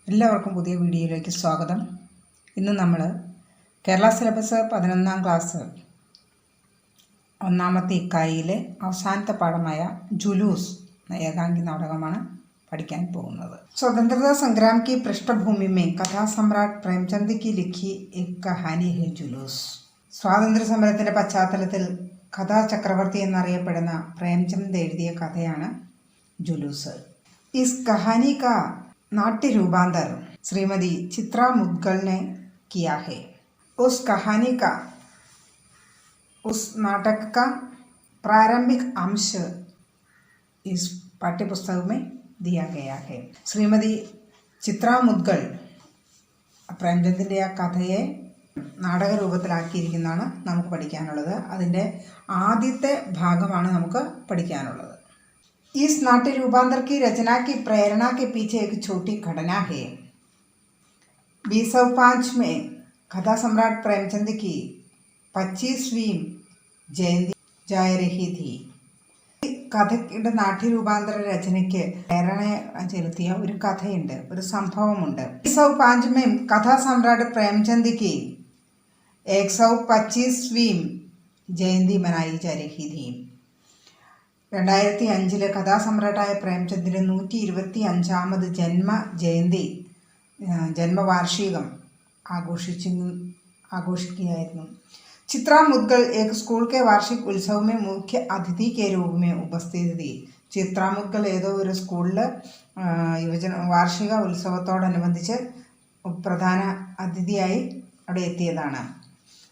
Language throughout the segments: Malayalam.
എല്ലാവർക്കും പുതിയ വീഡിയോയിലേക്ക് സ്വാഗതം. ഇന്ന് നമ്മൾ കേരള സിലബസ് 11ാം ക്ലാസ് ഒന്നാമത്തെ ഇക്കായിലെ അവസാനത്തെ പാഠമായ ജുലൂസ് എന്ന ഏകാംഗി നാടകമാണ് പഠിക്കാൻ പോകുന്നത്. स्वतंत्रता संग्राम की पृष्ठभूमि में कथा सम्राट प्रेमचंद की लिखी एक कहानी है जुलूस. സ്വാതന്ത്ര്യ സമരത്തിൻ്റെ പശ്ചാത്തലത്തിൽ കഥാചക്രവർത്തി എന്നറിയപ്പെടുന്ന പ്രേംചന്ദ് എഴുതിയ കഥയാണ് ജുലൂസ്. ഇസ് कहानी का नाट्य रूपांतर श्रीमती चित्रा मुद्गल ने किया है. उस कहानी का उस नाटक का प्रारंभिक अंश इस पाठ्यपुस्तक में दिया गया है. श्रीमती चित्रा मुद्गल പ്രേംചന്ദിൻ്റെ ആ കഥയെ നാടക രൂപത്തിലാക്കിയിരിക്കുന്നതാണ് നമുക്ക് പഠിക്കാനുള്ളത്. അതിൻ്റെ ആദ്യത്തെ ഭാഗമാണ് നമുക്ക് പഠിക്കാനുള്ളത്. इस नाट्य रूपांतर की रचना की प्रेरणा के पीछे एक छोटी घटना है. 2005 में कथा सम्राट प्रेमचंद की 25वीं जयंती जा रही थी. കഥയുടെ നാട്യരൂപാന്തര രചനയ്ക്ക് പ്രേരണ ചെലുത്തിയ ഒരു കഥയുണ്ട്, ഒരു സംഭവമുണ്ട്. 2005 में कथा सम्राट प्रेमचंद की 125वीं जयंती मनाई जा रही थी. 2005 കഥാസമ്രാട്ടായ പ്രേംചന്ദിൻ്റെ 125ാമത് ജന്മവാർഷികം ആഘോഷിക്കുകയായിരുന്നു. चित्रा मुद्गल एक स्कूल के वार्षिक उत्सव में मुख्य अतिथि के रूप में उपस्थित थी. ചിത്ര മുദ്ഗൽ ഏതോ ഒരു സ്കൂളിൽ വാർഷിക ഉത്സവത്തോടനുബന്ധിച്ച് പ്രധാന അതിഥിയായി അവിടെ എത്തിയതാണ്.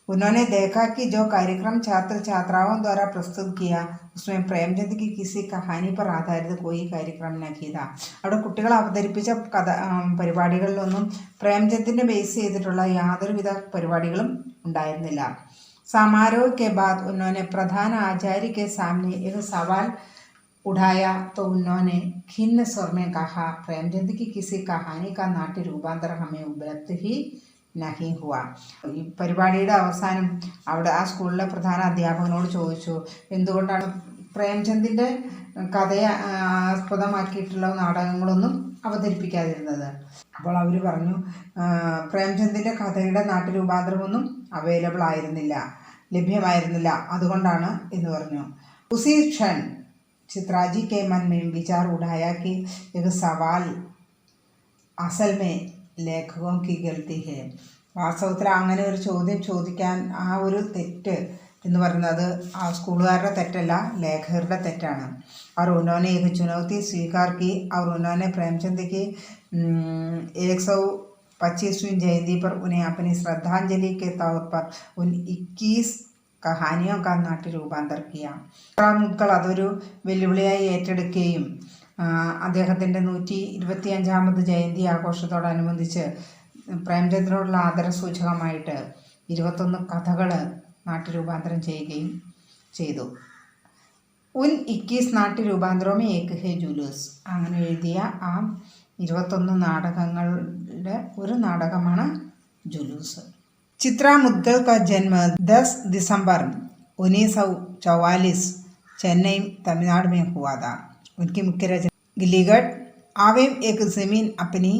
उन्होंने देखा कि जो कार्यक्रम छात्र छात्राओं द्वारा प्रस्तुत किया उसमें प्रेमचंद की किसी कहानी पर आधारित कोई कार्यक्रम न था. അവിടെ കുട്ടികൾ അവതരിപ്പിച്ച പരിപാടികളിലൊന്നും പ്രേംചന്ദിനെ ബേസ് ചെയ്തിട്ടുള്ള യാതൊരുവിധ പരിപാടികളും ഉണ്ടായിരുന്നില്ല. समारोह के बाद उन्होंने प्रधान आचार्य के सामने एक सवाल उठाया तो उन्होंने खिन्न स्वर में कहा, प्रेमचंद की किसी कहानी का नाट्य रूपांतर हमें उपलब्ध ही नहीं हुआ. ഈ പരിപാടിയുടെ അവസാനം അവിടെ ആ സ്കൂളിലെ പ്രധാന അധ്യാപകനോട് ചോദിച്ചു, എന്തുകൊണ്ടാണ് പ്രേംചന്ദിൻ്റെ കഥയെ ആസ്പദമാക്കിയിട്ടുള്ള നാടകങ്ങളൊന്നും അവതരിപ്പിക്കാതിരുന്നത്. അപ്പോൾ അവർ പറഞ്ഞു, പ്രേംചന്ദിൻ്റെ കഥയുടെ നാട്യരൂപാന്തരമൊന്നും അവൈലബിൾ ആയിരുന്നില്ല, ലഭ്യമായിരുന്നില്ല, അതുകൊണ്ടാണ് എന്ന് പറഞ്ഞു. ഉസി ക്ഷൺ ചിത്രാജി കെ मन में विचार उठाया कि एक सवाल असल में ലേഖകോ കി ഗൽത്തി ഹെ. വാസ്തവത്തിൽ അങ്ങനെ ഒരു ചോദ്യം ചോദിക്കാൻ ആ ഒരു തെറ്റ് എന്ന് പറയുന്നത് ആ സ്കൂളുകാരുടെ തെറ്റല്ല, ലേഖകരുടെ തെറ്റാണ്. और उन्होंने एक चुनौती स्वीकार की और उन्होंने प्रेमचंद की 125वीं जयंती पर उन्हें अपनी श्रद्धांजलि के तौर पर उन 21 कहानियों का नाट्य रूपांतर किया. മുദ്ഗൾ അതൊരു വെല്ലുവിളിയായി ഏറ്റെടുക്കുകയും അദ്ദേഹത്തിൻ്റെ 125ാമത് ജയന്തി ആഘോഷത്തോടനുബന്ധിച്ച് പ്രേംചന്ദിനോടുള്ള ആദരസൂചകമായിട്ട് 21 കഥകൾ നാട്യരൂപാന്തരം ചെയ്യുകയും ചെയ്തു. ഉൻ 21 നാട്യരൂപാന്തരമേ ഏക് ഹേ ജുലൂസ്. അങ്ങനെ എഴുതിയ ആ 21 നാടകങ്ങളുടെ ഒരു നാടകമാണ് ജുലൂസ്. चित्रा मुद्गल का जन्म 10 दिसंबर 1944 चेन्नई तमिलनाडु में हुआ था. उनकी मुख्य रचना गिलीगढ़ आवेम एक ज़मीन अपनी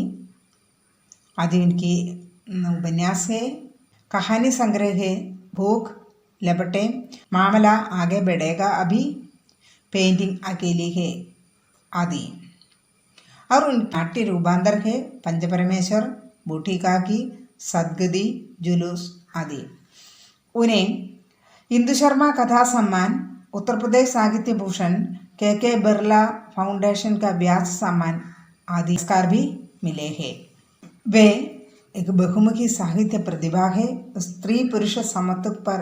आदि उनकी उपन्यास है. कहानी संग्रह है भूख लपटे, मामला आगे बढ़ेगा अभी, पेंटिंग अकेली है आदि. और उन नाट्य रूपांतर है पंचपरमेश्वर, बूटी काकी, सदगति, जुलूस आदि. उन्हें हिंदू शर्मा कथा सम्मान, उत्तर प्रदेश साहित्य भूषण, के बिरला फाउंडेशन का व्यास सम्मान आदि पुरस्कार भी मिले हैं. वे एक बहुमुखी साहित्य प्रतिभा है. स्त्री पुरुष समत्व पर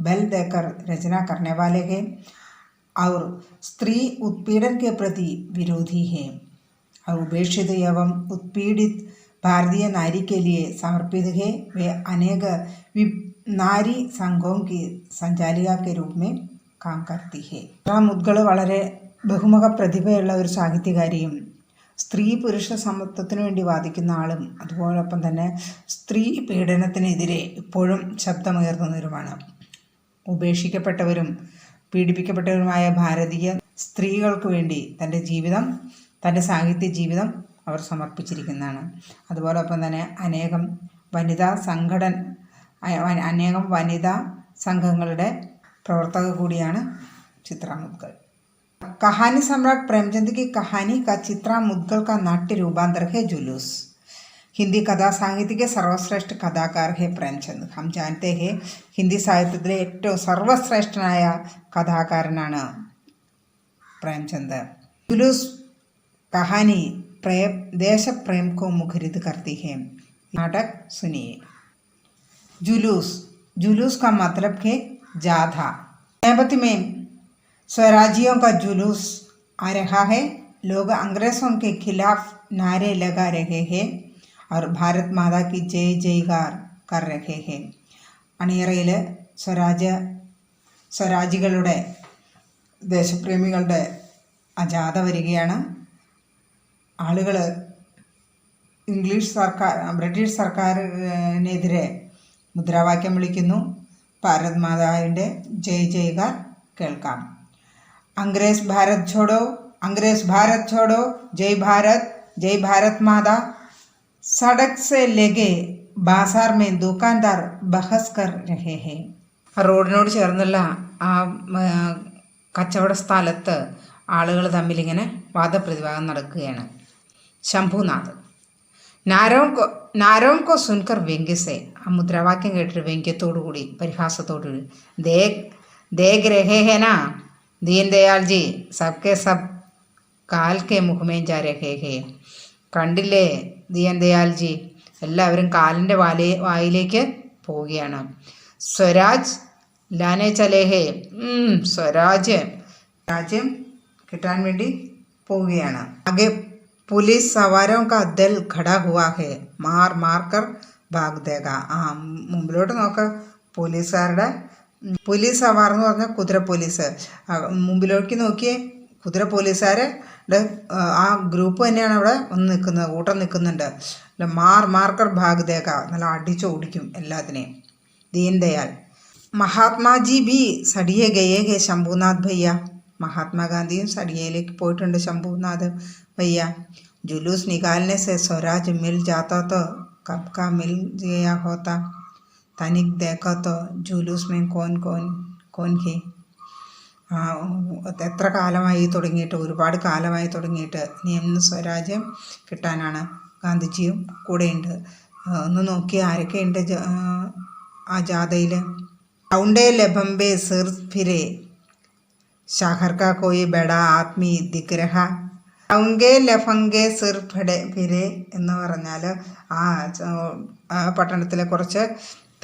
बल देकर रचना करने वाले हैं और स्त्री उत्पीड़न के प्रति विरोधी हैं और उपेक्षित एवं उत्पीड़ित भारतीय नारी के लिए समर्पित है. वे अनेक नारी संघों की संचालिका के रूप में काम करती है. മുദ്ഗൾ വളരെ ബഹുമുഖ പ്രതിഭയുള്ള ഒരു സാഹിത്യകാരിയും സ്ത്രീ പുരുഷ സമത്വത്തിനു വേണ്ടി വാദിക്കുന്ന ആളും അതുപോലൊപ്പം തന്നെ സ്ത്രീ പീഡനത്തിനെതിരെ ഇപ്പോഴും ശബ്ദമുയർത്തുന്നവരുമാണ്. ഉപേക്ഷിക്കപ്പെട്ടവരും പീഡിപ്പിക്കപ്പെട്ടവരുമായ ഭാരതീയ സ്ത്രീകൾക്ക് വേണ്ടി തൻ്റെ സാഹിത്യ ജീവിതം അവർ സമർപ്പിച്ചിരിക്കുന്നതാണ്. അതുപോലൊപ്പം തന്നെ അനേകം വനിതാ സംഘങ്ങളുടെ പ്രവർത്തക കൂടിയാണ് ചിത്ര മുദ്ഗൽ. कहानी सम्राट प्रेमचंद की कहानी का चित्रा मुद्गल का नाट्य रूपांतर है जुलूस. हिंदी कथा साहित्य के सर्वश्रेष्ठ कथाकार है प्रेमचंद. हम जानते हैं हिंदी സാഹിത്യത്തിലെ ഏറ്റവും സർവശ്രേഷ്ഠനായ കഥാകാരനാണ് പ്രേംചന്ദ്. जुलूस कहानी देश प्रेम को मुखरित करती है. नाटक सुनिए. जुलूस का मतलब है जाथा. नैपथ्य में स्वराज्यों का जुलूस आ रहा है. लोग अंग्रेज़ों के खिलाफ नारे लगा रहे हैं और भारत माता की जय जयकार कर रहे हैं. അണിയറയിൽ സ്വരാജികളുടെ ദേശപ്രേമികളുടെ ജാഥ വരികയാണ്. ആളുകൾ ബ്രിട്ടീഷ് സർക്കാരിനെതിരെ മുദ്രാവാക്യം വിളിക്കുന്നു. ഭാരത് മാതാവിൻ്റെ ജയ് ജയകാർ കേൾക്കാം. अंग्रेज भारत छोड़ो जय भारत माता. सड़क से लगे बाजार में दुकानदार बहस कर रहे हैं. റോഡിനോട് ചേർന്നുള്ള ആ കച്ചവട സ്ഥലത്ത് ആളുകൾ തമ്മിലിങ്ങനെ വാദപ്രതിവാദം നടക്കുകയാണ്. ശംഭുനാഥ്. നാരോം കോ സുൻകർ വ്യംഗ്യസെ. ആ മുദ്രാവാക്യം കേട്ടിട്ട് വ്യംഗ്യത്തോടു കൂടി പരിഹാസത്തോടുകൂടി ദേഖ് രഹേ ഹേ നാ ദീൻദയാൽ ജി സബ്കെ സബ് കാൽ കെ മുഖമേ ജാ രഹേ ഹേ. കണ്ടില്ലേ ദീൻദയാൽ ജി, എല്ലാവരും കാലിൻ്റെ വായിലേക്ക് പോവുകയാണ്. സ്വരാജ് ലാനെ ചലേ ഹേ. രാജ്യം കിട്ടാൻ വേണ്ടി പോവുകയാണ്. ആകെ पुलिस सवारों का दल खड़ा हुआ है. मार कर भाग देगा. മുമ്പിലോട്ട് നോക്ക. പോലീസ് സവാർ എന്ന് പറഞ്ഞാൽ കുതിര പോലീസ്. മുമ്പിലേക്ക് നോക്കിയേ, കുതിര പോലീസുകാരുടെ ആ ഗ്രൂപ്പ് തന്നെയാണ് അവിടെ കൂട്ടം നിൽക്കുന്നുണ്ട്. മാർക്കർ ഭാഗ് ദേക, നല്ല അടിച്ചോടിക്കും എല്ലാത്തിനെയും. ദീൻദയാൽ. മഹാത്മാജി ഭി സടിയെ ഗയേ ഹേ ശംഭുനാഥ് ഭയ്യ. മഹാത്മാഗാന്ധിയും സടിയയിലേക്ക് പോയിട്ടുണ്ട് ശംഭുനാഥ് ഭയ്യ. जुलूस निकालने से स्वराज मिल जाता तो कब का मिल गया होता. तनिक देखो तो जुलूस में कौन है. എത്ര കാലമായി തുടങ്ങിയിട്ട്, ഒരുപാട് കാലമായി തുടങ്ങിയിട്ട് ഇനി എന്ന് സ്വരാജ്യം കിട്ടാനാണ്. ഗാന്ധിജിയും കൂടെയുണ്ട്. ഒന്ന് നോക്കി ആരൊക്കെയുണ്ട് ആ ജാഥയിൽ. ഔണ്ടേ ലഭംബേ സിർ ഫിരെ ഷഹർ കാ കോയി ബഡാ ആത്മീ ദിഖ് രഹാ. ഔങ്കെ ലഫങ്കെ സിർ ഫിരെ എന്ന് പറഞ്ഞാൽ ആ പട്ടണത്തിലെ കുറച്ച്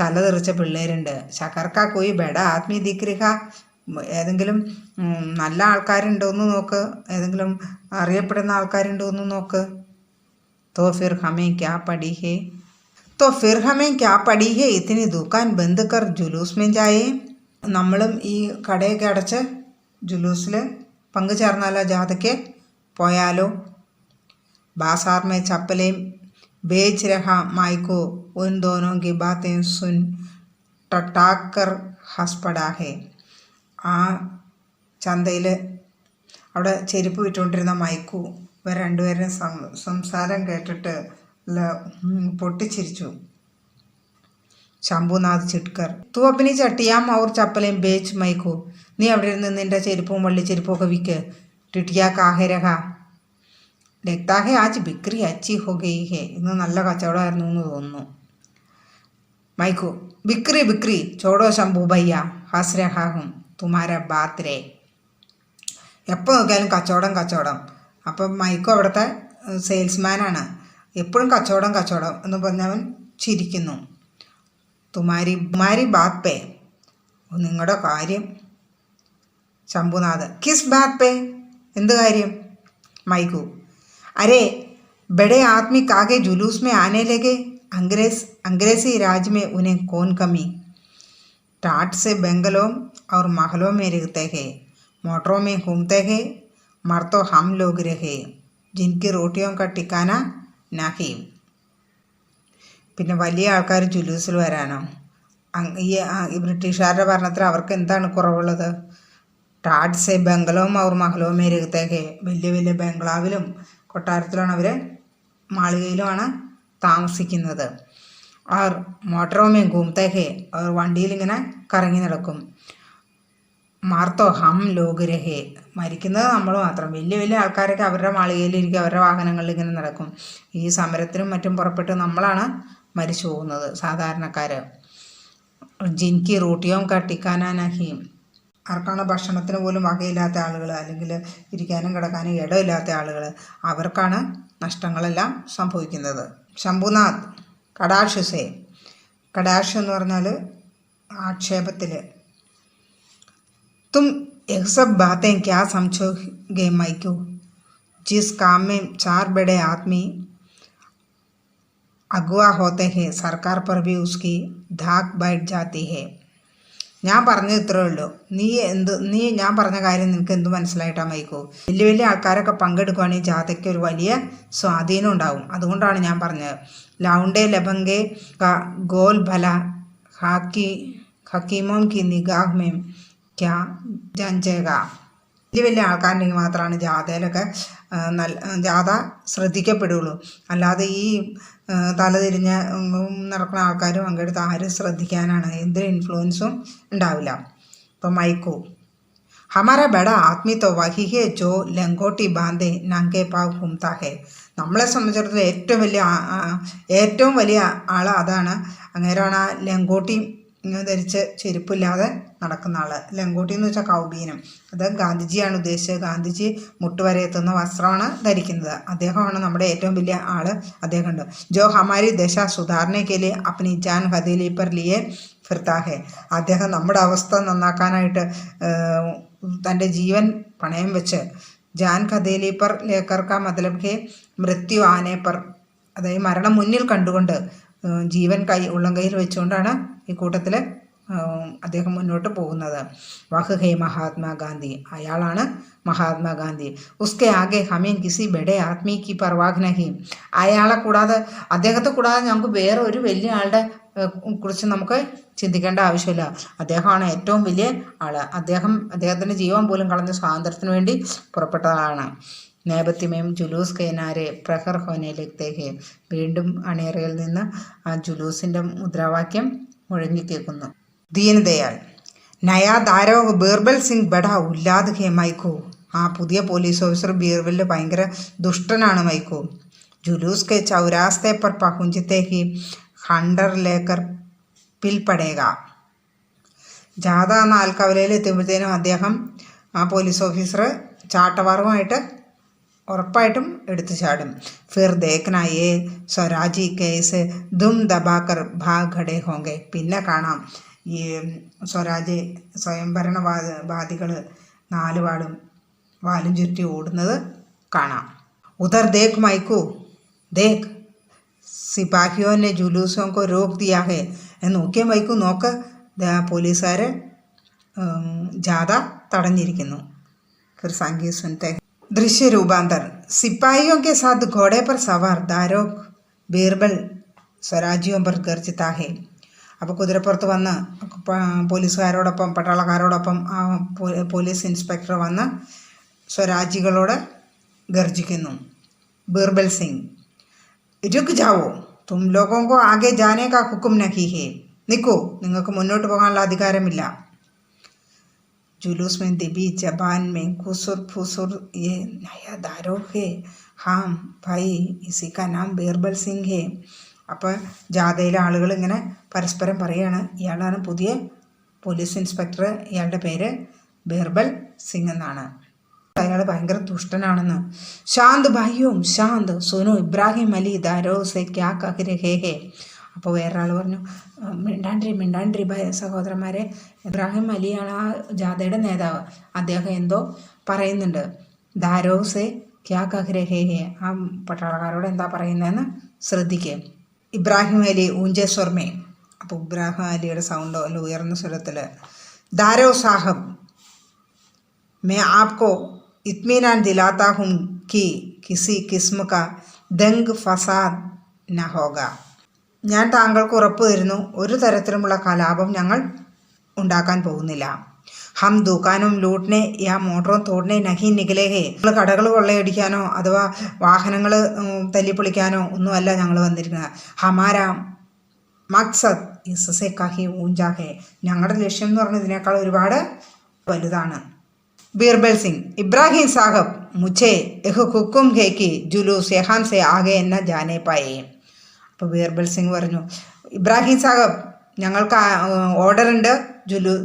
തലതെറിച്ച പിള്ളേരുണ്ട്. ഷഹർക്കാ കോയി ബഡ ആത്മീ ദിക്രിഹ. ഏതെങ്കിലും നല്ല ആൾക്കാരുണ്ടോയെന്ന് നോക്ക്, ഏതെങ്കിലും അറിയപ്പെടുന്ന ആൾക്കാരുണ്ടോയെന്ന് നോക്ക്. तो फिर हमें क्या पड़ी है इतनी दुकान बंद कर जुलूस में जाए. നമ്മളും ഈ കടയൊക്കെ അടച്ച് ജുലൂസിൽ പങ്കുചേർന്നാലോ, ജാഥയ്ക്ക് പോയാലോ. बाजार में चप्पलें बेच रहा माइको उन दोनों की बातें सुन टटाक कर हंस पड़ा है. ആ ചന്തയിൽ അവിടെ ചെരുപ്പ് വിറ്റുകൊണ്ടിരുന്ന മൈക്കു ഇവർ രണ്ടുപേരും സംസാരം കേട്ടിട്ട് പൊട്ടിച്ചിരിച്ചു. ശംഭുനാഥ് ചിട്കർ. തൂ അപ്പനി ചട്ടിയാം ഔർ ചപ്പലേം ബേച്ച് മൈക്കു. നീ അവിടെ ഇരുന്ന് നിൻ്റെ ചെരുപ്പും വള്ളിച്ചെരുപ്പും ഒക്കെ വിൽക്ക്. ടിട്ടിയാ കാഹെ രഹ. ലഗ്താ ഹെ ആജ് ബിക്രി അച്ചി ഹോ ഗയി ഹെ. ഇന്ന് നല്ല കച്ചവടമായിരുന്നു എന്ന് തോന്നുന്നു. മൈക്കു. ബിക്രി ചോടോ ശംഭു ഭയ്യ ഹസ് രഹാ ഹും തുമാര ബാത് രേ. എപ്പോൾ നോക്കിയാലും കച്ചവടം. അപ്പം മൈക്കു അവിടുത്തെ സെയിൽസ്മാനാണ്. എപ്പോഴും കച്ചവടം എന്ന് പറഞ്ഞവൻ ചിരിക്കുന്നു. തുമാരി ബാത് പേ. നിങ്ങളുടെ കാര്യം. ശംഭുനാഥ്. കിസ് ബാത് പേ. എന്ത് കാര്യം? മൈക്കു. अरे बड़े आदमी कागे जुलूस में आने लगे. अंग्रेजी राज में उन्हें कौन कमी. टाट से बंगलों और महलों में रहते हैं, मोटरों में घूमते हैं. मर तो हम लोग रहे जिनकी रोटियों का ठिकाना नहीं. പിന്നെ വലിയ ആൾക്കാർ ജുലൂസിൽ വരാനോ? ഈ ബ്രിട്ടീഷുകാരുടെ ഭരണത്തിൽ അവർക്ക് എന്താണ് കുറവുള്ളത്? ടാഡ്സെ ബംഗളവും അവർ മഹലവും രഹത്തേക്ക്. വലിയ ബംഗ്ലാവിലും കൊട്ടാരത്തിലാണ് അവർ മാളികയിലുമാണ് താമസിക്കുന്നത്. അവർ മോട്ടറോമേ ഘൂംതേ ഹേ, അവർ വണ്ടിയിൽ ഇങ്ങനെ കറങ്ങി നടക്കും. മാർത്തോ ഹം ലോഗ് രഹേ, മരിക്കുന്നത് നമ്മൾ മാത്രം. വലിയ വലിയ ആൾക്കാരൊക്കെ അവരുടെ മാളികയിലിരിക്കും, അവരുടെ വാഹനങ്ങളിൽ ഇങ്ങനെ നടക്കും. ഈ സമരത്തിനും മറ്റും പുറപ്പെട്ട് നമ്മളാണ് മരിച്ചു പോകുന്നത്, സാധാരണക്കാർ. ജിൻകി റൂട്ടിയോം കട്ടിക്കാനാ നഹീം, ആർക്കാണ് ഭക്ഷണത്തിന് പോലും വകയില്ലാത്ത ആളുകൾ, അല്ലെങ്കിൽ ഇരിക്കാനും കിടക്കാനും ഇടമില്ലാത്ത ആളുകൾ, അവർക്കാണ് നഷ്ടങ്ങളെല്ലാം സംഭവിക്കുന്നത്. ശംഭുനാഥ് കടാക്ഷസേ, കടാക്ഷ എന്ന് പറഞ്ഞാൽ ആക്ഷേപത്തിൽ. तुम एक सब बातें क्या समझोगे माइको, जिस काम में 4 बड़े आदमी अगुआ होते हैं सरकार पर भी उसकी धाक बैठ जाती है. ഞാൻ പറഞ്ഞത് ഇത്രേ ഉള്ളൂ. നീ ഞാൻ പറഞ്ഞ കാര്യം നിനക്ക് എന്ത് മനസ്സിലായിട്ടാ മൈക്കോ? വലിയ വലിയ ആൾക്കാരൊക്കെ പങ്കെടുക്കുകയാണെങ്കിൽ ജാഥയ്ക്ക് ഒരു വലിയ സ്വാധീനം ഉണ്ടാവും. അതുകൊണ്ടാണ് ഞാൻ പറഞ്ഞത്. ലൗണ്ടേ ലഭംഗെ ഗോൽ ഭല ഹക്കീമോം കി നിഗാഹ് മേം ക്യാ ജഞ്ചേക. വലിയ വലിയ ആൾക്കാരുണ്ടെങ്കിൽ മാത്രമാണ് ജാഥയിലൊക്കെ ജാഥ ശ്രദ്ധിക്കപ്പെടുകയുള്ളൂ. അല്ലാതെ ഈ തലതിരിഞ്ഞ നടക്കുന്ന ആൾക്കാർ പങ്കെടുത്ത് ആരും ശ്രദ്ധിക്കാനാണ്, എന്തൊരു ഇൻഫ്ലുവൻസും ഉണ്ടാവില്ല. ഇപ്പം മൈക്കോ ഹമാരാ ബഡ ആദ്മി തോ വഹി ഹേ ജോ ലങ്കോട്ടി ബാന്ധേ നങ്കെ പാവ് ഘൂംതാ ഹേ. നമ്മളെ സംബന്ധിച്ചിടത്തോളം ഏറ്റവും വലിയ ആൾ അതാണ്. അങ്ങേരാണ് ആ ലങ്കോട്ടി ധരിച്ച് ചെരുപ്പില്ലാതെ നടക്കുന്ന ആൾ. ലങ്കോട്ടി എന്ന് വെച്ചാൽ കൗബീനം. അത് ഗാന്ധിജിയാണ് ഉദ്ദേശിച്ചത്. ഗാന്ധിജി മുട്ടുവരെ എത്തുന്ന വസ്ത്രമാണ് ധരിക്കുന്നത്. അദ്ദേഹമാണ് നമ്മുടെ ഏറ്റവും വലിയ ആൾ. അദ്ദേഹമുണ്ട് ജോ ഹമാരി ദശ സുധാരണയ്ക്ക് ലിയെ അപ്നി ജാൻ ഹഥേലി പർ ലിയെ ഫിർത്താ ഹെ. അദ്ദേഹം നമ്മുടെ അവസ്ഥ നന്നാക്കാനായിട്ട് തൻ്റെ ജീവൻ പണയം വെച്ച് ജാൻ ഹഥേലി പർ ലേക്കർ കാ മതലബ് ഹെ മൃത്യു ആനെ പർ, അതായത് മരണം മുന്നിൽ കണ്ടുകൊണ്ട് ജീവൻ ഉള്ളം കയ്യിൽ വെച്ചുകൊണ്ടാണ് ഈ കൂട്ടത്തിൽ അദ്ദേഹം മുന്നോട്ട് പോകുന്നത്. വഹ് ഹേ മഹാത്മാഗാന്ധി, അയാളാണ് മഹാത്മാഗാന്ധി. ഉസ്കെ ആകെ ഹമേൻ കിസി ബഡേ ആത്മീ കി പർവാഹ് നഹീം. അദ്ദേഹത്തെ കൂടാതെ നമുക്ക് വേറെ ഒരു വലിയ ആളുടെ കുറിച്ച് നമുക്ക് ചിന്തിക്കേണ്ട ആവശ്യമില്ല. അദ്ദേഹമാണ് ഏറ്റവും വലിയ ആൾ. അദ്ദേഹത്തിൻ്റെ ജീവൻ പോലും കളഞ്ഞ സ്വാതന്ത്ര്യത്തിന് വേണ്ടി പുറപ്പെട്ടതാണ്. നേപത്യമേം ജുലൂസ് കൈനാരെ പ്രഹർ ഹോനെ ലഗ്തേ ഹേ. വീണ്ടും അണിയറയിൽ നിന്ന് ആ ജുലൂസിൻ്റെ മുദ്രാവാക്യം മുഴങ്ങിക്കേൾക്കുന്നു. ദീനദയാൽ നയാ ദാരോഗ് ബീർബൽ സിംഗ് ബഡ ഉല്ലാദ് ഹേ മൈക്കോ. ആ പുതിയ പോലീസ് ഓഫീസർ ബീർബൽ ഭയങ്കര ദുഷ്ടനാണ് മൈക്കോ. ജുലൂസ് കെ ചൗരാസ്തേ പർ പഹുഞ്ചത്തെ ഹി ഹണ്ടർ ലേക്കർ പിൽ പടേക. ജാഥ നാൽക്കവലയിൽ എത്തുമ്പോഴത്തേനും അദ്ദേഹം ആ പോലീസ് ഓഫീസർ ചാട്ടവാറുമായിട്ട് ഉറപ്പായിട്ടും എടുത്തു ചാടും. ഫിർ ദേഖ്ന യേ സ്വരാജി കേസ് ദും ദബാക്കർ ഭാഗ് ഖടേ ഹോങ്കെ. പിന്നെ കാണാം ഈ സ്വയംഭരണവാദികൾ 4 വാലും ചുറ്റി ഓടുന്നത് കാണാം. ഉധർ ദേഖ് മൈക്കു ദേഖ് സിപാഹിയോനെ ജുലൂസോं को रोक दिया है. നോക്കിയ മൈക്കു നോക്ക്, പോലീസുകാർ ജാഥ തടഞ്ഞിരിക്കുന്നു. ഫിർ സംഗീത് സുനത്തെ दृश्य रूपांतर. सिपाहियों के साथ घोड़े पर सवार दारोग ബീർബൽ സ്വരാജിയോം पर ഗർജിता है. അപ്പോൾ കുതിരപ്പുറത്ത് വന്ന് പോലീസുകാരോടൊപ്പം പട്ടാളക്കാരോടൊപ്പം ആ പോലീസ് ഇൻസ്പെക്ടർ വന്ന് സ്വരാജികളോട് ഗർജിക്കുന്നു. ബീർബൽ സിംഗ് രുക് ജാവോ തും ലോഗോं को आगे जाने का हुक्म नहीं है. നിൽക്കൂ, നിങ്ങൾക്ക് മുന്നോട്ട് പോകാനുള്ള അധികാരമില്ല. जुलूस में दिबी जबान में खुसुर फुसुर ये नया दारोग है. हाँ भाई इसी का नाम ബീർബൽ സിംഗ് है. അപ്പോൾ ജാഥയിലെ ആളുകൾ ഇങ്ങനെ പരസ്പരം പറയുകയാണ്, ഇയാളാണ് പുതിയ പോലീസ് ഇൻസ്പെക്ടർ, ഇയാളുടെ പേര് ബീർബൽ സിംഗ് എന്നാണ്. അയാൾ ഭയങ്കര ദുഷ്ടനാണെന്ന്. ശാന്ത് ഭായിയും ശാന്ത് സുനോ ഇബ്രാഹിം അലി ദാരോ സെ ക്യാ കഹ് രഹേ ഹേ. അപ്പോൾ വേറൊരാൾ പറഞ്ഞു, മിണ്ടാണ്ടിരി സഹോദരന്മാരെ, ഇബ്രാഹിം അലിയാണ് ആ ജാഥയുടെ നേതാവ്, അദ്ദേഹം എന്തോ പറയുന്നുണ്ട്. ദാരോസെ ക്യാ കഹ് രഹേ ഹേ. ആ പട്ടാളക്കാരോട് എന്താ പറയുന്നതെന്ന് ശ്രദ്ധിക്കുക. ഇബ്രാഹിം അലി ഊഞ്ചെ സ്വർമേ. അപ്പോൾ ഇബ്രാഹിം അലിയുടെ സൗണ്ട് അല്ല ഉയർന്ന സ്വരത്തിൽ, ദാരോ സാഹബ് मैं आपको इत्मीनान दिलाता हूँ कि किसी किस्म का दंग फसाद न होगा. ഞാൻ താങ്കൾക്ക് ഉറപ്പ് തരുന്നു, ഒരു തരത്തിലുമുള്ള കലാപം ഞങ്ങൾ ഉണ്ടാക്കാൻ പോകുന്നില്ല. ഹം ദുക്കാനും ലൂട്ടിനെ യാ മോട്ടറും തോടിനെ നഹി നികലേഹേ. ഞങ്ങൾ കടകൾ കൊള്ളയടിക്കാനോ അഥവാ വാഹനങ്ങൾ തല്ലിപ്പൊളിക്കാനോ ഒന്നുമല്ല ഞങ്ങൾ വന്നിരിക്കുന്നത്. ഹമാര മക്സദ് ഇസ്സെ കഹി ഊഞ്ചാഹേ. ഞങ്ങളുടെ ലക്ഷ്യം എന്ന് പറഞ്ഞാൽ ഇതിനേക്കാൾ ഒരുപാട് വലുതാണ്. ബീർബൽ സിംഗ്, ഇബ്രാഹിം സാഹബ് മുझे एक हुक्म है कि जुलൂസ് യഹാൻ സെ ആകെ എന്ന ജാനേ പായേ. അപ്പോൾ ബീർബൽ സിംഗ് പറഞ്ഞു, ഇബ്രാഹിം സാഹബ് ഞങ്ങൾക്ക് ഓർഡർ ഉണ്ട്,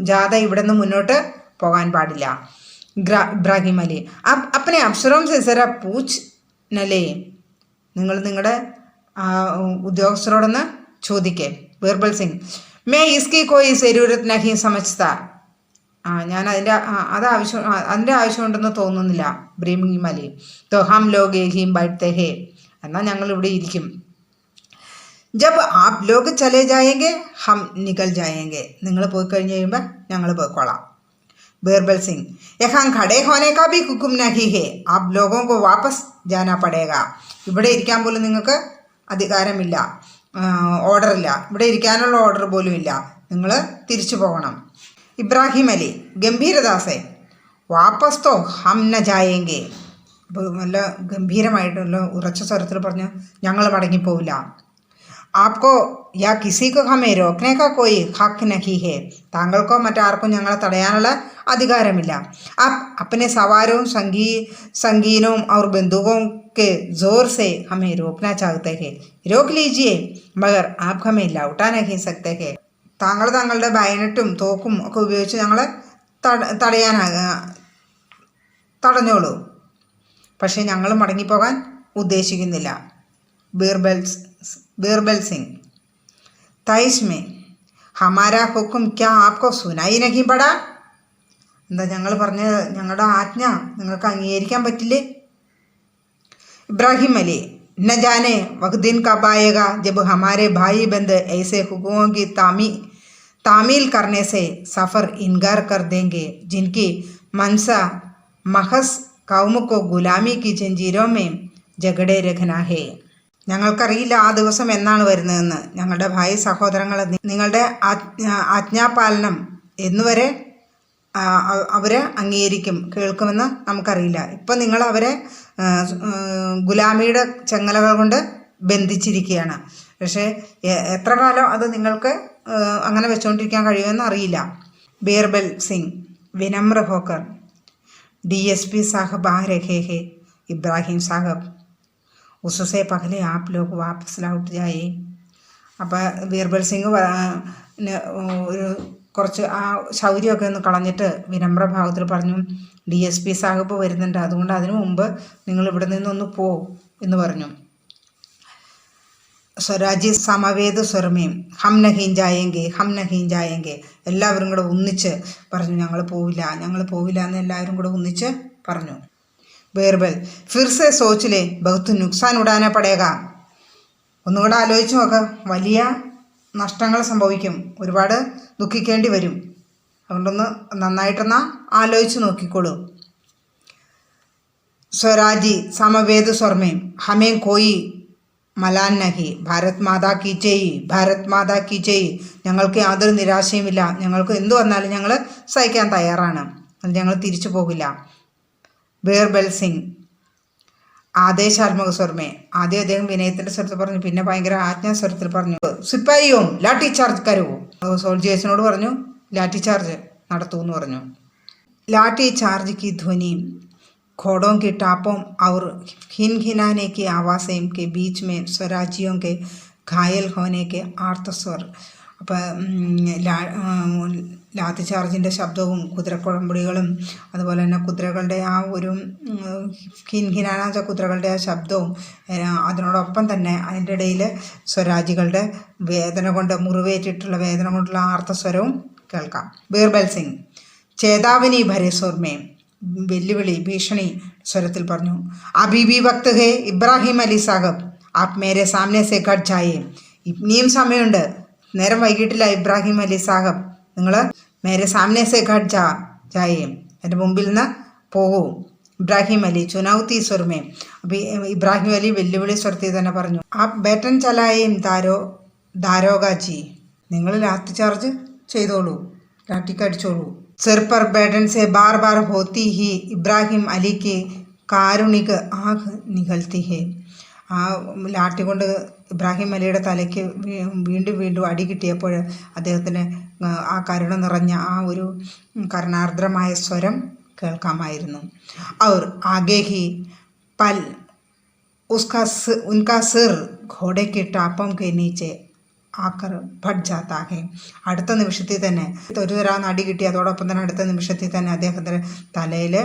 ജാഥ ഇവിടെ നിന്ന് മുന്നോട്ട് പോകാൻ പാടില്ല. ഇബ്രാഹിം അലി, അപ്പനെ അപ്സരോം സെ സര പൂച്ച് നലേ. നിങ്ങൾ നിങ്ങളുടെ ഉദ്യോഗസ്ഥരോടൊന്ന് ചോദിക്കേ. ബീർബൽ സിംഗ്, മേ ഇസ്കി കോയി സരൂരത്ത് നഹി സമജ്താ. ഞാൻ അതിൻ്റെ ആവശ്യമുണ്ടെന്ന് തോന്നുന്നില്ല. ഇബ്രാഹിം അലി, തോ ഹം ലോഗ് ഏഹിം ബൈഠത്തെ ഹേ. എന്നാൽ ഞങ്ങൾ ഇവിടെ ഇരിക്കും. ജബ് ആപ് ലോഗ് ചലേ ജായെങ്കെ ഹം നികൽ ജായെങ്കെ. നിങ്ങൾ പോയി കഴിഞ്ഞ് കഴിയുമ്പോൾ ഞങ്ങൾ പോയിക്കോളാം. ബീർബൽ സിംഗ്, യഹാൻ ഖടേ ഹോനെ കാ ഭി ഹുക്ം നഹി ഹേ, ആപ് ലോഗോं को വാപസ് ജാനാ പടേഗാ. ഇവിടെ ഇരിക്കാൻ പോലും നിങ്ങൾക്ക് അധികാരമില്ല, ഓർഡറില്ല. ഇവിടെ ഇരിക്കാനുള്ള ഓർഡർ പോലും ഇല്ല. നിങ്ങൾ തിരിച്ചു പോകണം. ഇബ്രാഹിം അലി ഗംഭീരദാസെ, വാപ്പസ് തോ ഹം ന ജായെങ്കെ. അപ്പോൾ നല്ല ഗംഭീരമായിട്ടുള്ള ഉറച്ച സ്വരത്തിൽ പറഞ്ഞു, ഞങ്ങൾ മടങ്ങിപ്പോവില്ല. ആപ്കോ യാ കിസിക്കോ ഹമേ രോക്കനെ കാ കോയി ഹക്ക് നഹി ഹേ. താങ്കൾക്കോ മറ്റാർക്കും ഞങ്ങളെ തടയാനുള്ള അധികാരമില്ല. ആപ് അപ്പനെ സവാരവും സംഗീനവും और बंदूकों के जोर से हमें रोकना चाहते हैं. रोक लीजिए मगर आप हमें लौटा नहीं सकते हैं. താങ്കളുടെ ബയനറ്റും തോക്കും ഒക്കെ ഉപയോഗിച്ച് ഞങ്ങളെ തടഞ്ഞോളൂ, പക്ഷേ ഞങ്ങൾ മടങ്ങിപ്പോകാൻ ഉദ്ദേശിക്കുന്നില്ല. ബീർബൽ സിംഗ്, തൈസ് മേ ഹമാരാ ഹുക്കും ക്യാ ആപ്കോ സുനായി നഹി പടാ. എന്താ ഞങ്ങൾ പറഞ്ഞ ഞങ്ങളുടെ ആജ്ഞ നിങ്ങൾക്ക് അംഗീകരിക്കാൻ പറ്റില്ലേ? ഇബ്രാഹിം അലി, न जाने वक्त दिन कब आएगा जब हमारे भाई बंद ऐसे हुक्मों की तामील करने से सफ़र इनकार कर देंगे जिनकी मनसा महज कौम को गुलामी की जंजीरों में जगड़े रखना है. ഞങ്ങൾക്കറിയില്ല ആ ദിവസം എന്നാണ് വരുന്നതെന്ന്. ഞങ്ങളുടെ ഭായി സഹോദരങ്ങൾ നിങ്ങളുടെ ആജ്ഞാപാലനം എന്നുവരെ അവരെ അംഗീകരിക്കും കേൾക്കുമെന്ന് നമുക്കറിയില്ല. ഇപ്പം നിങ്ങൾ അവരെ ഗുലാമിയുടെ ചെങ്ങലകൾ കൊണ്ട് ബന്ധിച്ചിരിക്കുകയാണ്. പക്ഷേ എത്ര കാലം അത് നിങ്ങൾക്ക് അങ്ങനെ വെച്ചുകൊണ്ടിരിക്കാൻ കഴിയുമെന്ന് അറിയില്ല. ബീർബൽ സിംഗ് വിനമ്ര ഹോക്കർ, DSP സാഹബ് ആ രഹേ ഹേ. Ibrahim Saheb, ഉസ്സെ പഹലെ app log വാപസ് ലൗട്ട് Jaaye. അപ്പോൾ ബീർബൽ സിംഗ് ഒരു കുറച്ച് ആ ശൗര്യമൊക്കെ ഒന്ന് കളഞ്ഞിട്ട് വിനമ്ര ഭാവത്തിൽ പറഞ്ഞു, DSP സാഹിബ് വരുന്നുണ്ട്, അതുകൊണ്ട് അതിനു മുമ്പ് നിങ്ങൾ ഇവിടെ നിന്നൊന്ന് പോ എന്ന് പറഞ്ഞു. സ്വരാജി സമവേദ് സ്വരമേം ഹം നഹീൻ ജായെങ്കെ. എല്ലാവരും കൂടെ ഒന്നിച്ച് പറഞ്ഞു, ഞങ്ങൾ പോവില്ല എന്ന് എല്ലാവരും കൂടെ ഒന്നിച്ച് പറഞ്ഞു. ബീർബൽ, ഫിർസെ സോച്ചിലെ ബഹുത്ത് നുക്സാൻ ഉടാന പടേക. ഒന്നുകൂടെ ആലോചിച്ച് നോക്ക്, വലിയ നഷ്ടങ്ങൾ സംഭവിക്കും, ഒരുപാട് ദുഃഖിക്കേണ്ടി വരും. അതുകൊണ്ടൊന്ന് നന്നായിട്ടൊന്ന് ആലോചിച്ച് നോക്കിക്കോളൂ. സ്വരാജി സമവേദ് സ്വർമേം ഹമേം കോയി മലാൻ നഹി. ഭാരത് മാതാ കി ജയ്. ഞങ്ങൾക്ക് യാതൊരു നിരാശയുമില്ല, ഞങ്ങൾക്ക് എന്തു വന്നാലും ഞങ്ങൾ സഹിക്കാൻ തയ്യാറാണ്, അത് ഞങ്ങൾ തിരിച്ചു പോകില്ല. ബീർബൽ സിംഗ് ആദേശാത്മക സ്വരമേ. ആദ്യം അദ്ദേഹം വിനയത്തിൻ്റെ സ്വരത്തിൽ പറഞ്ഞു, പിന്നെ ഭയങ്കര ആജ്ഞാസ്വരത്തിൽ പറഞ്ഞു, സിപ്പായിയും ലാഠി ചാർജ് കരുവോ. സോൾജേഴ്സിനോട് പറഞ്ഞു, ലാഠി ചാർജ് നടത്തൂ എന്ന് പറഞ്ഞു. ലാഠി ചാർജ് की ध्वनि घोड़ों की टापों और हिनहिनाने की आवाज़ों के बीच में स्वराजियों के घायल होने के आर्तस्वर. അപ്പം ലാത്തി ചാർജിൻ്റെ ശബ്ദവും കുതിരക്കുഴമ്പടികളും അതുപോലെ തന്നെ കുതിരകളുടെ ആ ഒരു ഹിൻഹിനാച്ച കുതിരകളുടെ ആ ശബ്ദവും അതിനോടൊപ്പം തന്നെ അതിൻ്റെ ഇടയിൽ സ്വരാജികളുടെ വേദന കൊണ്ട് മുറിവേറ്റിട്ടുള്ള വേദന കൊണ്ടുള്ള ആർത്തസ്വരവും കേൾക്കാം. ബീർബൽ സിംഗ് ചേതാവനി ഭരേസ്വർമേ. വെല്ലുവിളി ഭീഷണി സ്വരത്തിൽ പറഞ്ഞു, അബീബി വക്ത് ഹേ ഇബ്രാഹിം അലി സാഹബ്, ആപ് മേരെ സാമനെ സെ കട്ട് ജായേ. ഇനിയും സമയമുണ്ട്, നേരം വൈകിട്ടില്ല ഇബ്രാഹിം അലി സാഹബ്, നിങ്ങൾ മേരെ സാമനെ സെ കട്ട് ജായേ, എൻ്റെ മുമ്പിൽ നിന്ന് പോകൂ. ഇബ്രാഹിം അലി ചുനൗത്തി സ്വരമേ. അപ്പോൾ ഇബ്രാഹിം അലി വെല്ലുവിളി സ്വരത്തിൽ തന്നെ പറഞ്ഞു, ആ ബേട്ടൻ ചലായേം ദാരോഗാജി, നിങ്ങൾ ലാത്തി ചാർജ് ചെയ്തോളൂ, ലാറ്റിക്ക് അടിച്ചോളൂ. सिर पर बैठन से बार बार होती ही ഇബ്രാഹിം അലി की കാരുണിക ആഹ് നികൾത്തി ഹേ. ആ ലാട്ടി കൊണ്ട് ഇബ്രാഹിം അലിയുടെ തലയ്ക്ക് വീണ്ടും വീണ്ടും അടി കിട്ടിയപ്പോൾ അദ്ദേഹത്തിന് ആ കരുണ നിറഞ്ഞ ആ ഒരു കരുണാർദ്രമായ സ്വരം കേൾക്കാമായിരുന്നു. और आगे ही पल उनका सिर घोड़े के टापों के नीचे ആക്കർ ഭട്ട് ജാത്താ ഹെ. അടുത്ത നിമിഷത്തിൽ തന്നെ ഒരു തരാന്ന് അടി കിട്ടി. അതോടൊപ്പം തന്നെ അടുത്ത നിമിഷത്തിൽ തന്നെ അദ്ദേഹത്തിൻ്റെ തലയിൽ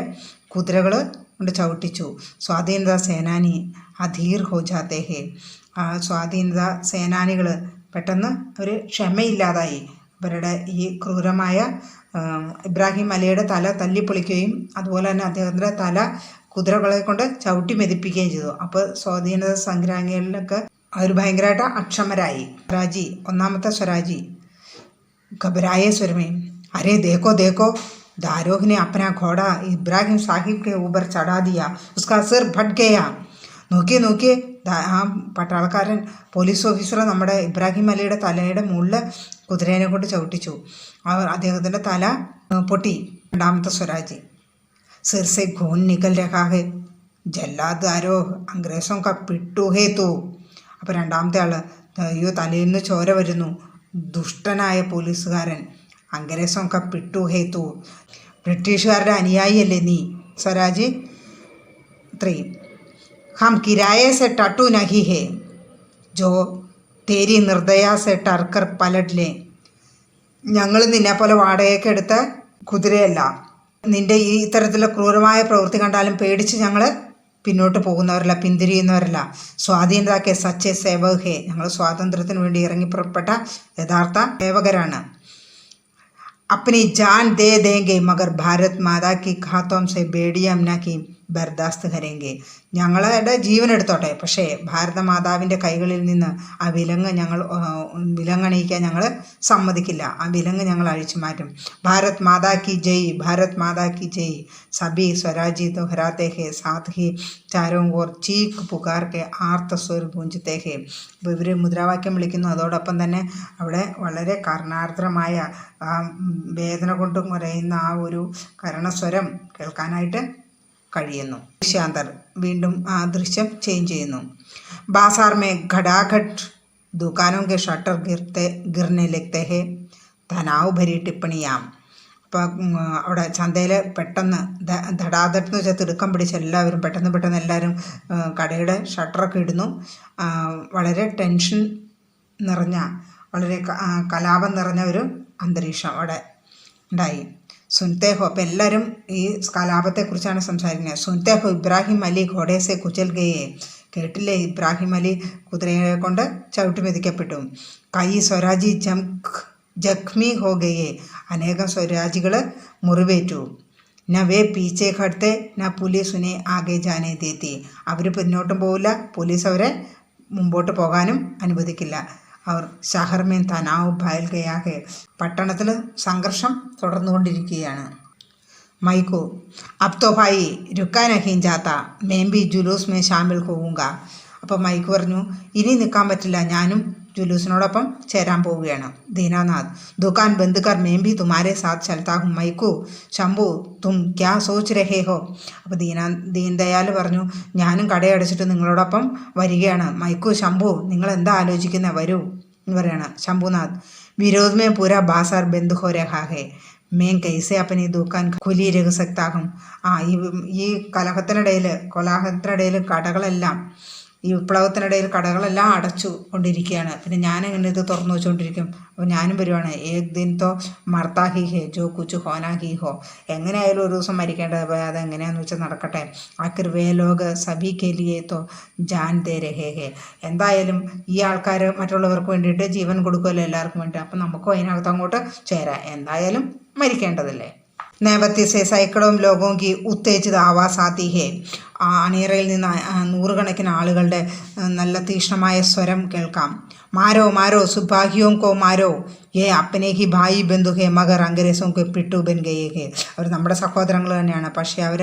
കുതിരകൾ കൊണ്ട് ചവിട്ടിച്ചു. സ്വാധീനത സേനാനി അധീർ ഹോ ജാത്തേ ഹെ. സ്വാധീനത സേനാനികൾ പെട്ടെന്ന് ഒരു ക്ഷമയില്ലാതായി. അവരുടെ ഈ ക്രൂരമായ ഇബ്രാഹിം അലിയുടെ തല തല്ലിപ്പൊളിക്കുകയും അതുപോലെ തന്നെ അദ്ദേഹത്തിൻ്റെ തല കുതിരകളെ കൊണ്ട് ചവിട്ടി മെതിപ്പിക്കുകയും ചെയ്തു. അപ്പോൾ സ്വാധീനത സംഗ്രാമികളിലൊക്കെ അവർ ഭയങ്കരമായിട്ട് അക്ഷമരായി. സ്വരാജി ഒന്നാമത്തെ സ്വരാജി घबराए स्वर में, अरे देखो देखो, दारोग ने अपना घोड़ा इब्राहिम साहिब के ऊपर चढ़ा दिया, उसका सिर फट गया. നോക്കിയേ നോക്കിയേ, ആ പട്ടാളക്കാരൻ പോലീസ് ഓഫീസർ നമ്മുടെ ഇബ്രാഹിം അലിയുടെ തലയുടെ മുകളിൽ കുതിരേനെ കൊണ്ട് ചവിട്ടിച്ചു. അദ്ദേഹത്തിൻ്റെ തല പൊട്ടി. രണ്ടാമത്തെ സ്വരാജി सिर से खून निकल रहा है, जल्लाद दारोग अंग्रेजों का पिट्टू है तो. അപ്പോൾ രണ്ടാമത്തെ ആൾ, അയ്യോ തലയിൽ നിന്ന് ചോര വരുന്നു, ദുഷ്ടനായ പോലീസുകാരൻ, അംഗ്രേസൊക്കെ പിട്ടു ഹേത്തു, ബ്രിട്ടീഷുകാരുടെ അനുയായിയല്ലേ നീ. സ്വരാജ് 3 हम किराए से टटू नहीं है जो तेरी निर्दया से टरकर पलट ले. ഞങ്ങൾ നിന്നെപ്പോലെ വാടകയ്ക്ക് എടുത്ത കുതിരയല്ല. നിൻ്റെ ഈ ഇത്തരത്തിലുള്ള ക്രൂരമായ പ്രവൃത്തി കണ്ടാലും പേടിച്ച് ഞങ്ങൾ പിന്നോട്ട് പോകുന്നവരല്ല, പിന്തിരിയുന്നവരല്ല. സ്വാധീനതാക്കെ സച്ചേ സേവക് ഹേ. ഞങ്ങൾ സ്വാതന്ത്ര്യത്തിന് വേണ്ടി ഇറങ്ങി പുറപ്പെട്ട യഥാർത്ഥ സേവകരാണ്. अपनी जान दे देंगे मगर भारत माता की हाथों से बेड़ियां न की ബർദാസ്ത് കരേങ്കെ. ഞങ്ങളുടെ ജീവൻ എടുത്തോട്ടെ, പക്ഷേ ഭാരതമാതാവിൻ്റെ കൈകളിൽ നിന്ന് ആ വിലങ്ങണിയിക്കാൻ ഞങ്ങൾ സമ്മതിക്കില്ല. ആ വിലങ്ങ് ഞങ്ങൾ അഴിച്ചു മാറ്റും. ഭാരത് മാതാ കി ജയ്, ഭാരത് മാതാ കി ജയ്. സബി സ്വരാജി ദോഹരാത്തെ ഹെ, സാത്ത് ഹി ചാരോം ഓർ ചീക്ക് പുകാർ കെ ആർത്ത സ്വർ ഗൂഞ്ചത്തെ ഹെ. അപ്പോൾ ഇവർ മുദ്രാവാക്യം വിളിക്കുന്നു. അതോടൊപ്പം തന്നെ അവിടെ വളരെ കരുണാർദ്രമായ ആ വേദന കൊണ്ട് കുറയുന്ന ആ ഒരു കരുണസ്വരം കേൾക്കാനായിട്ട് കഴിയുന്നു. ദൃശ്യാന്തർ വീണ്ടും ആ ദൃശ്യം ചേഞ്ച് ചെയ്യുന്നു. ബാസാർ മേ ഘടാഘട്ട് ദുക്കാനോ കെ ഷട്ടർ ഗിർനെ ലഗ്തേ ഹെ, തനാവ് ഭരി ടിപ്പണിയാം. അപ്പോൾ അവിടെ ചന്തയിൽ പെട്ടെന്ന് ധടാധട്ട് എന്ന് വെച്ചാൽ തിടുക്കം പിടിച്ച് എല്ലാവരും പെട്ടെന്ന് എല്ലാവരും കടയുടെ ഷട്ടറൊക്കെ ഇടുന്നു. വളരെ ടെൻഷൻ നിറഞ്ഞ, വളരെ കലാപം നിറഞ്ഞ ഒരു അന്തരീക്ഷം അവിടെ ഉണ്ടായി. സുൻതേ ഹോ, അപ്പോൾ എല്ലാവരും ഈ കലാപത്തെക്കുറിച്ചാണ് സംസാരിക്കുന്നത്. സുൻതേ ഹോ ഇബ്രാഹിം അലി ഘോഡേസെ കുചൽ ഗയേ. കേട്ടില്ലേ, ഇബ്രാഹിം അലി കുതിരയെ കൊണ്ട് ചവിട്ടി മെതിക്കപ്പെട്ടു. കൈ സ്വരാജി ജഖ്മി ഹോ ഗയേ. അനേകം സ്വരാജികൾ മുറിവേറ്റു. ന വേ പീച്ചെ ഘടത്തെ ന പുലീസ് ഉനെ ആകെ ജാനെ ദേത്തി. അവർ പിന്നോട്ടും പോവില്ല, പോലീസ് അവരെ മുമ്പോട്ട് പോകാനും അനുവദിക്കില്ല. അവർ ഷഹർമേൻ തനാവ് ഭയൽ ഗയാഹെ. പട്ടണത്തിൽ സംഘർഷം തുടർന്നുകൊണ്ടിരിക്കുകയാണ്. മൈക്കു അബ് തോ ഭായി രുക്കാ നഹീം ജാത്ത, മേം ബി ജുലൂസ് മേ ഷാമിൽ ഹോവുങ്ക. അപ്പോൾ മൈക്ക് പറഞ്ഞു, ഇനി നിൽക്കാൻ പറ്റില്ല, ഞാനും ജുലൂസിനോടൊപ്പം ചേരാൻ പോവുകയാണ്. ദീനാനാഥ് ദുക്കാൻ ബന്ദ് കർ മേം ബി തുമാരെ സാത്ത് ചലത്താ ഹും. മൈക്കു ശംഭു തും ക്യാ സോച്ച് രഹേ ഹോ. അപ്പോൾ ദീൻദയാൽ പറഞ്ഞു, ഞാനും കടയടച്ചിട്ട് നിങ്ങളോടൊപ്പം വരികയാണ്. മൈക്കു ശംഭു നിങ്ങൾ എന്താ ആലോചിക്കുന്നത്, വരൂ എന്ന് പറയണം. ശംഭുനാഥ് വിരോധ് മേ പൂരാ ബാസാർ ബന്ദ് ഹോ രഹാ ഹെ, മേം കൈസെ അപ്പനി ദുക്കാൻ ഖുലി രഖ് സക്താ ഹും. ഈ കോലാഹലത്തിനിടയിൽ കടകളെല്ലാം, ഈ വിപ്ലവത്തിനിടയിൽ കടകളെല്ലാം അടച്ചു കൊണ്ടിരിക്കുകയാണ്. പിന്നെ ഞാനെങ്ങനെ ഇത് തുറന്നു വെച്ചുകൊണ്ടിരിക്കും? അപ്പോൾ ഞാനും വരുവാണ്. ഏക് ദിൻ തോ മർത്താ he hey Joe Cooch ഹോനാ he ഹോ. എങ്ങനെയായാലും ഒരു ദിവസം മരിക്കേണ്ടത്, അതെങ്ങനെയാണെന്ന് വെച്ചാൽ നടക്കട്ടെ. ആഖിർ വേ ലോഗ് സഭി കെ ലിയേ തോ ജാൻ ദേ രഹേ ഹേ. എന്തായാലും ഈ ആൾക്കാർ മറ്റുള്ളവർക്ക് വേണ്ടിയിട്ട് ജീവൻ കൊടുക്കുമല്ലോ, എല്ലാവർക്കും വേണ്ടി. അപ്പം നമുക്കും അതിനകത്ത് അങ്ങോട്ട് ചേരാം, എന്തായാലും മരിക്കേണ്ടതല്ലേ. നേപഥ്യ സെ സൈക്കിളും ലോകവും കി ഉത്തേജിത ആവാസ് ആത്തി ഹേ. അണിയറയിൽ നിന്ന് നൂറുകണക്കിന് ആളുകളുടെ നല്ല തീക്ഷ്ണമായ സ്വരം കേൾക്കാം. മാരോ മാരോ സുഭാഹിയോം കോ മാരോ, ഏ അപ്പനെ ഹി ഭായി ബന്ധു ഹേ മഗർ അംഗ്രേസോം കെ പിട്ടു ബൻ ഗയേ ഹേ. അവർ നമ്മുടെ സഹോദരങ്ങൾ തന്നെയാണ്, പക്ഷേ അവർ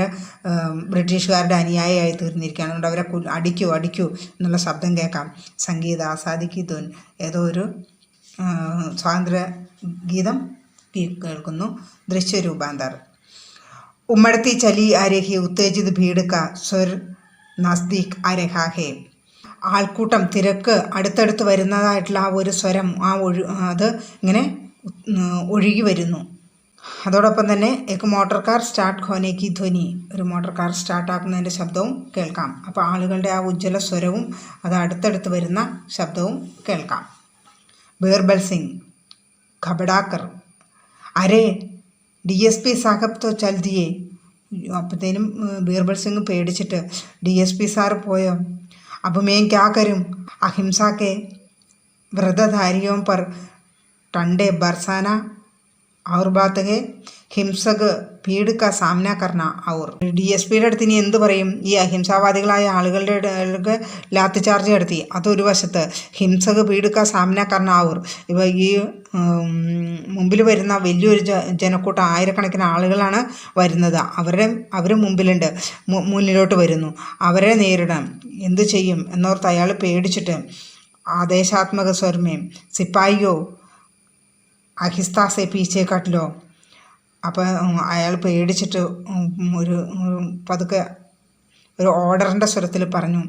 ബ്രിട്ടീഷുകാരുടെ അനുയായിയായി തീർന്നിരിക്കുകയാണ്. അതുകൊണ്ട് അവരെ അടിക്കൂ അടിക്കൂ എന്നുള്ള ശബ്ദം കേൾക്കാം. സംഗീത ആസാദിക്ക് ധുൻ, ഏതോ ഒരു സ്വാതന്ത്ര്യ ഗീതം കേൾക്കുന്നു. ദൃശ്യരൂപാന്തർ. उमड़ती चली आ रही उत्तेजित भीड़ का स्वर नज़दीक आ रहा है. ആൾക്കൂട്ടം തിരക്ക് അടുത്തടുത്ത് വരുന്നതായിട്ടുള്ള ആ ഒരു സ്വരം അത് ഇങ്ങനെ ഒഴുകി വരുന്നു. അതോടൊപ്പം തന്നെ एक മോട്ടോർ കാർ സ്റ്റാർട്ട് ഹോനെ കി ധ്വനി, ഒരു മോട്ടോർ കാർ സ്റ്റാർട്ടാക്കുന്നതിൻ്റെ ശബ്ദവും കേൾക്കാം. അപ്പോൾ ആളുകളുടെ ആ ഉജ്ജ്വല സ്വരവും അത് അടുത്തടുത്ത് വരുന്ന ശബ്ദവും കേൾക്കാം. ബീർബൽ സിംഗ് ഘബടാക്കർ അരേ DSP സാഹബ് തോ ചൽ ദിയേ. അപ്പോഴത്തേനും ബീർബൽ സിംഗ് പേടിച്ചിട്ട് DSP സാർ പോയോ. अब मैं क्या करूं. अहिंसा के व्रतधारियों पर टंडे बरसाना और बात है ഹിംസക ഭീഡ് ക സാമന കർണ ഔർ. DSPയുടെ അടുത്ത് ഇനി എന്ത് പറയും. ഈ അഹിംസാവാദികളായ ആളുകളുടെ ലാത്തി ചാർജ് നടത്തി, അതൊരു വശത്ത്. ഹിംസക ഭീഡ് ക സാമന കർണ ഔർ. ഇവ ഈ മുമ്പിൽ വരുന്ന വലിയൊരു ജനക്കൂട്ടം, ആയിരക്കണക്കിന് ആളുകളാണ് വരുന്നത്. അവർ മുന്നിലോട്ട് വരുന്നു. അവരെ നേരിടാൻ എന്തു ചെയ്യും എന്നോർത്ത് അയാൾ പേടിച്ചിട്ട് ആദേശാത്മക സ്വരമേം സിപ്പായിയോ അഹിസ്താസെ പീച്ചെ കട്ടിലോ. അപ്പോൾ അയാൾ പേടിച്ചിട്ട് പതുക്കെ ഒരു ഓർഡറിൻ്റെ സ്വരത്തിൽ പറഞ്ഞു,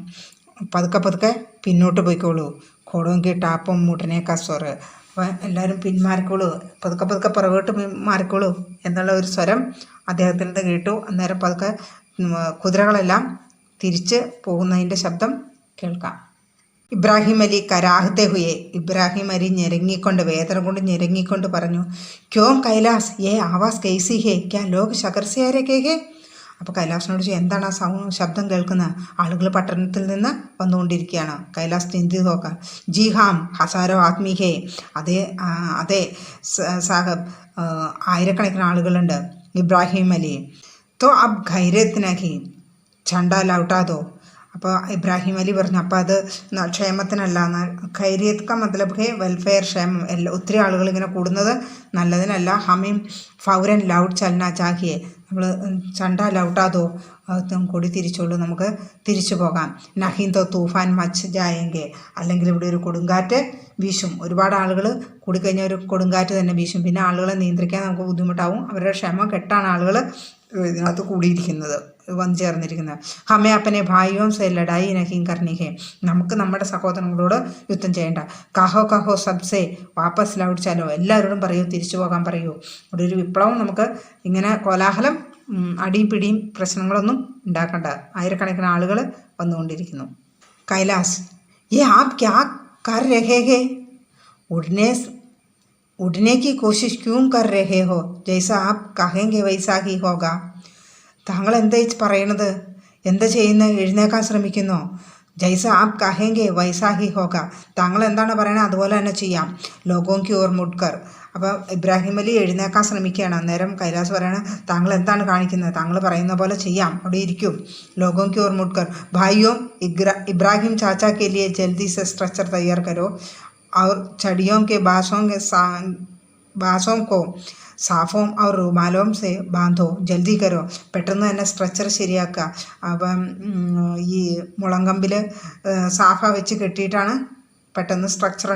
പതുക്കെ പിന്നോട്ട് പോയിക്കോളൂ. ഘോടോങ്കി ടാപ്പം മുട്ടനേക്കാ സ്വറ്. അപ്പോൾ എല്ലാവരും പിന്മാറിക്കോളൂ, പതുക്കെ പുറകോട്ട് മാറിക്കോളൂ എന്നുള്ള ഒരു സ്വരം അദ്ദേഹത്തിൻ്റെ കേട്ടു. അന്നേരം പതുക്കെ കുതിരകളെല്ലാം തിരിച്ച് പോകുന്നതിൻ്റെ ശബ്ദം കേൾക്കാം. ഇബ്രാഹിം അലി കരാഹത്തെ ഹുയെ. ഇബ്രാഹിം അലി ഞെരങ്ങിക്കൊണ്ട്, വേദന കൊണ്ട് ഞെരങ്ങിക്കൊണ്ട് പറഞ്ഞു, ക്യോം കൈലാസ് ഏ ആവാസ് കൈസി ഹേ ക്യാ ലോക് ശകർസിയാരെ കേഹേ. അപ്പോൾ കൈലാസിനോട് ചോദിച്ചു, എന്താണ് ആ ശബ്ദം കേൾക്കുന്നത്? ആളുകൾ പട്ടണത്തിൽ നിന്ന് വന്നുകൊണ്ടിരിക്കുകയാണ്. കൈലാസ് ചിന്തിത് നോക്കാം. ജി ഹാം ഹസാരോ ആത്മീ ഹേ. അതെ സാഹബ്, ആയിരക്കണക്കിന് ആളുകളുണ്ട്. ഇബ്രാഹിം അലി തോ അബ് ഖൈരത്തിനാഹി ഝണ്ഡ ലൗട്ടാതോ. അപ്പോൾ ഇബ്രാഹിം അലി പറഞ്ഞു, അപ്പോൾ അത് ക്ഷേമത്തിനല്ല. ഖൈരിയത്ത് ക മത്ലബ് ഹേ വെൽഫെയർ, ക്ഷേമം. ഒത്തിരി ആളുകൾ ഇങ്ങനെ കൂടുന്നത് നല്ലതിനല്ല. ഹമീം ഫൗരൻ ലൗട്ട് ചലന ചാഹിയെ. നമ്മൾ ചണ്ട ലൗട്ടാതോ, കൊടി തിരിച്ചോളൂ, നമുക്ക് തിരിച്ചു പോകാം. നഹീൻ തോ തൂഫാൻ മച്ച് ജായെങ്കെ. അല്ലെങ്കിൽ ഇവിടെ ഒരു കൊടുങ്കാറ്റ് വീശും. ഒരുപാട് ആളുകൾ കൂടിക്കഴിഞ്ഞാൽ ഒരു കൊടുങ്കാറ്റ് തന്നെ വീശും. പിന്നെ ആളുകളെ നിയന്ത്രിക്കാൻ നമുക്ക് ബുദ്ധിമുട്ടാവും. അവരുടെ ക്ഷമ കെട്ടാണ് ആളുകൾ ഇതിനകത്ത് കൂടിയിരിക്കുന്നത്, വന്നു ചേർന്നിരിക്കുന്നത്. ഹമേ അപ്പനെ ഭായിയും സെ ലഡായി നഹീം കർണി ഹേ. നമുക്ക് നമ്മുടെ സഹോദരങ്ങളോട് യുദ്ധം ചെയ്യേണ്ട. കഹോ സബ്സെ വാപ്പസ് ലൗട്ട് ചാലോ. എല്ലാവരോടും പറയൂ, തിരിച്ചു പോകാൻ പറയൂ. ഇവിടെ ഒരു വിപ്ലവം, നമുക്ക് ഇങ്ങനെ കോലാഹലം, അടിയും പിടിയും പ്രശ്നങ്ങളൊന്നും ഉണ്ടാക്കണ്ട. ആയിരക്കണക്കിന് ആളുകൾ വന്നുകൊണ്ടിരിക്കുന്നു. കൈലാസ് ये आप क्या कर रहे हैं. उड़ने की कोशिश क्यों कर रहे हो. जैसा आप कहेंगे वैसा ही होगा. താങ്കൾ എന്താ പറയണത്, എന്താ ചെയ്യുന്നത്? എഴുന്നേക്കാൻ ശ്രമിക്കുന്നോ? ജൈസ ആപ് കഹേങ്കെ വൈസാ ഹി ഹോക. താങ്കൾ എന്താണ് പറയണത് അതുപോലെ തന്നെ ചെയ്യാം. ലോകോം കി ഓർ മുഡ്കർ. അപ്പോൾ ഇബ്രാഹിം അലി എഴുന്നേക്കാൻ ശ്രമിക്കുകയാണ്. അന്നേരം കൈലാസ് പറയണ, താങ്കൾ എന്താണ് കാണിക്കുന്നത്? താങ്കൾ പറയുന്ന പോലെ ചെയ്യാം, അവിടെ ഇരിക്കും. ലോകോം കി ഓർ മുഡ്കർ ഭായിയോ ഇബ്രാഹിം ചാച്ചാ കെ ലിയെ ജൽദി സെ സ്ട്രക്ചർ തയ്യാർ കരോ और छड़ियों के बाँसों को സാഫോം അവർ റുമാലോം സെ ബാന്ധോ ജൽദി കരോ. പെട്ടെന്ന് തന്നെ സ്ട്രെച്ചർ ശരിയാക്കുക. അപ്പം ഈ മുളങ്കമ്പിൽ സാഫ വെച്ച് കെട്ടിയിട്ടാണ് പെട്ടെന്ന് സ്ട്രക്ചർ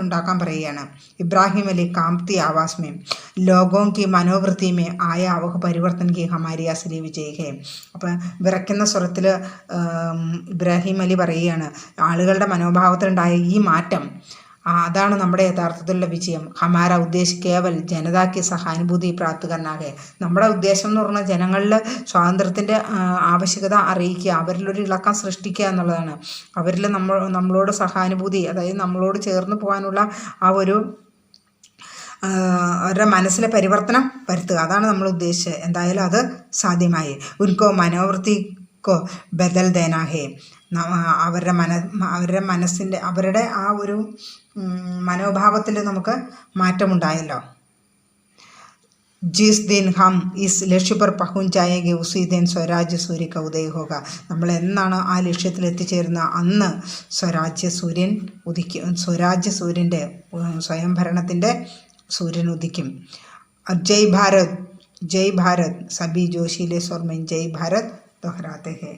ഉണ്ടാക്കാൻ പറയുകയാണ്. ഇബ്രാഹിം അലി കാംതി ആവാസ് में लोगों की मनोवृत्ति में आया वह परिवर्तन की हमारी असली विजय है. അപ്പം വിറയ്ക്കുന്ന സ്വരത്തിൽ ഇബ്രാഹിം അലി പറയുകയാണ്, ആളുകളുടെ മനോഭാവത്തിലുണ്ടായ ഈ മാറ്റം, അതാണ് നമ്മുടെ യഥാർത്ഥത്തിലുള്ള വിജയം. ഹമാര ഉദ്ദേശം കേവൽ ജനതാക്ക് സഹാനുഭൂതി പ്രാപ്ത് കർണാകെ. നമ്മുടെ ഉദ്ദേശം എന്ന് പറഞ്ഞാൽ ജനങ്ങളിൽ സ്വാതന്ത്ര്യത്തിൻ്റെ ആവശ്യകത അറിയിക്കുക, അവരിലൊരു ഇളക്കം സൃഷ്ടിക്കുക എന്നുള്ളതാണ്. അവരിൽ നമ്മളോട് സഹാനുഭൂതി, അതായത് നമ്മളോട് ചേർന്ന് പോകാനുള്ള ആ ഒരു അവരുടെ മനസ്സിലെ പരിവർത്തനം വരുത്തുക, അതാണ് നമ്മൾ ഉദ്ദേശിച്ചത്. എന്തായാലും അത് സാധ്യമായി. ഉൻകോ മനോവൃത്തിക്കോ ബദൽ ദേനാഹേ. അവരുടെ മനസ്സിൻ്റെ, അവരുടെ ആ ഒരു മനോഭാവത്തിൽ നമുക്ക് മാറ്റമുണ്ടായല്ലോ. ജിസ് ദിൻ ഹം ഇസ് ലക്ഷ്യ पर पहुंच जाएंगे उसी दिन സ്വരാജ്യ സൂര്യ का उदय होगा. നമ്മൾ എന്നാണ് ആ ലക്ഷ്യത്തിൽ എത്തിച്ചേരുന്ന അന്ന് സ്വരാജ്യ സൂര്യൻ ഉദിക്കും. സ്വരാജ്യ സൂര്യൻ്റെ, സ്വയംഭരണത്തിൻ്റെ സൂര്യൻ ഉദിക്കും. ജയ് ഭാരത് ജയ് ഭാരത് സഭി ജോഷിലെ സ്വർമൻ ജയ് ഭാരത് दोहराते हैं.